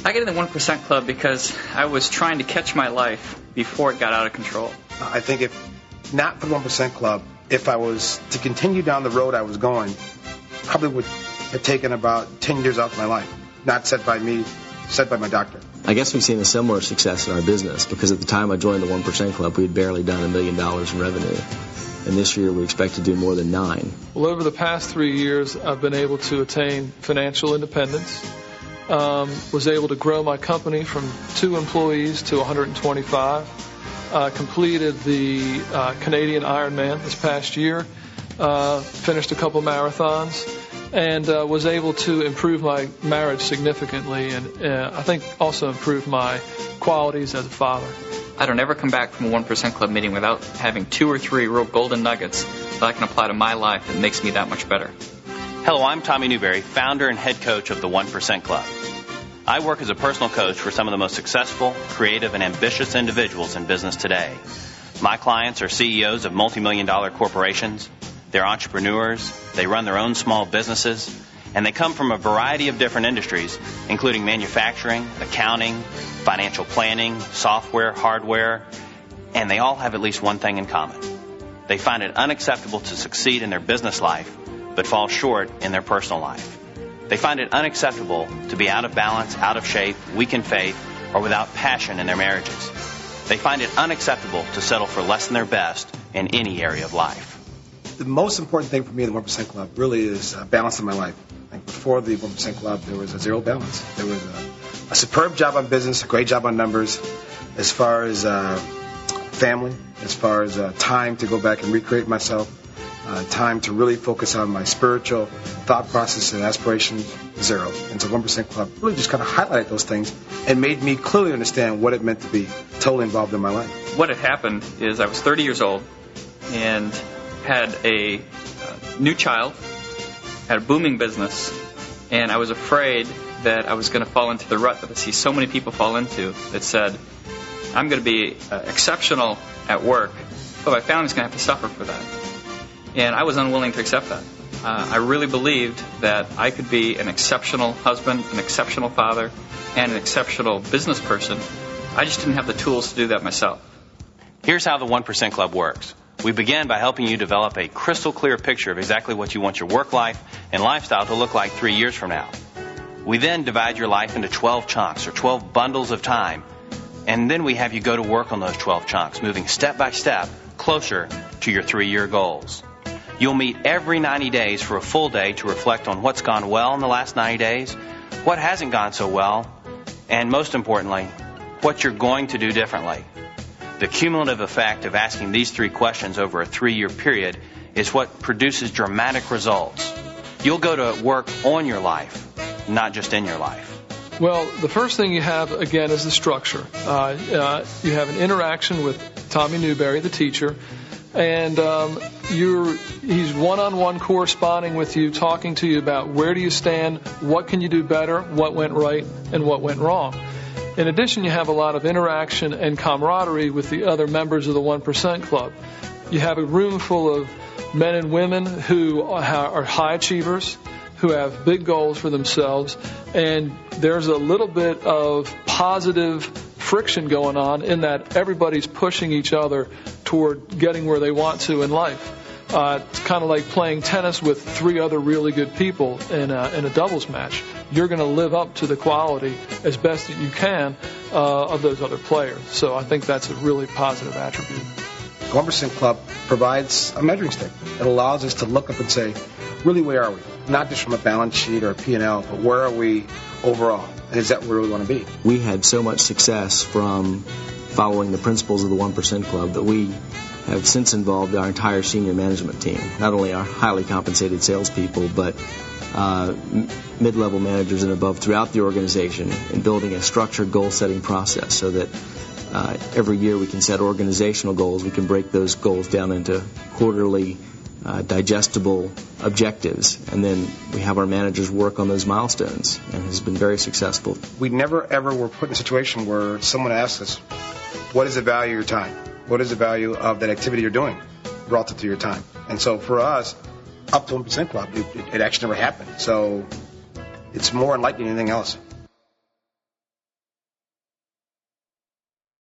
I get in the 1% Club because I was trying to catch my life before it got out of control. I think if not for the 1% Club, if I was to continue down the road I was going, probably would have taken about 10 years off my life. Not said by me, said by my doctor. I guess we've seen a similar success in our business because at the time I joined the 1% Club, we had barely done $1 million in revenue. And this year we expect to do more than $9 million. Well, over the past 3 years, I've been able to attain financial independence. Was able to grow my company from 2 employees to 125. Completed the Canadian Ironman this past year. Finished a couple marathons. And was able to improve my marriage significantly, and I think also improve my qualities as a father. I don't ever come back from a 1% Club meeting without having 2 or 3 real golden nuggets that I can apply to my life that makes me that much better. Hello, I'm Tommy Newberry, founder and head coach of the 1% Club. I work as a personal coach for some of the most successful, creative, and ambitious individuals in business today. My clients are CEOs of multi-million-dollar corporations. They're entrepreneurs, they run their own small businesses, and they come from a variety of different industries, including manufacturing, accounting, financial planning, software, hardware, and they all have at least one thing in common. They find it unacceptable to succeed in their business life, but fall short in their personal life. They find it unacceptable to be out of balance, out of shape, weak in faith, or without passion in their marriages. They find it unacceptable to settle for less than their best in any area of life. The most important thing for me in the 1% Club really is balance in my life. Like before the 1% Club, there was a zero balance. There was a superb job on business, a great job on numbers, as far as family, as far as time to go back and recreate myself, time to really focus on my spiritual thought process and aspirations, zero. And so 1% Club really just kind of highlighted those things and made me clearly understand what it meant to be totally involved in my life. What had happened is I was 30 years old and had a new child, had a booming business, and I was afraid that I was going to fall into the rut that I see so many people fall into that said, I'm going to be exceptional at work, but my family's going to have to suffer for that. And I was unwilling to accept that. I really believed that I could be an exceptional husband, an exceptional father, and an exceptional business person. I just didn't have the tools to do that myself. Here's how the 1% Club works. We begin by helping you develop a crystal clear picture of exactly what you want your work life and lifestyle to look like 3 years from now. We then divide your life into 12 chunks or 12 bundles of time, and then we have you go to work on those 12 chunks, moving step by step closer to your 3-year goals. You'll meet every 90 days for a full day to reflect on what's gone well in the last 90 days, what hasn't gone so well, and most importantly, what you're going to do differently. The cumulative effect of asking these 3 questions over a 3-year period is what produces dramatic results. You'll go to work on your life, not just in your life. Well, the first thing you have, again, is the structure. You have an interaction with Tommy Newberry, the teacher, and he's one-on-one corresponding with you, talking to you about where do you stand, what can you do better, what went right, and what went wrong. In addition, you have a lot of interaction and camaraderie with the other members of the 1% Club. You have a room full of men and women who are high achievers, who have big goals for themselves, and there's a little bit of positive friction going on in that everybody's pushing each other toward getting where they want to in life. It's kind of like playing tennis with 3 other really good people in a doubles match. You're going to live up to the quality as best that you can of those other players. So I think that's a really positive attribute. The 1% Club provides a measuring stick. It allows us to look up and say, really, where are we? Not just from a balance sheet or a P&L, but where are we overall? And is that where we want to be? We had so much success from following the principles of the 1% Club that we have since involved our entire senior management team, not only our highly compensated salespeople, but mid-level managers and above throughout the organization, in building a structured goal-setting process so that every year we can set organizational goals. We can break those goals down into quarterly digestible objectives, and then we have our managers work on those milestones, and has been very successful. We never, ever were put in a situation where someone asks us, what is the value of your time? What is the value of that activity you're doing relative to your time? And so for us, up to 1% Club, it actually never happened. So it's more enlightening than anything else.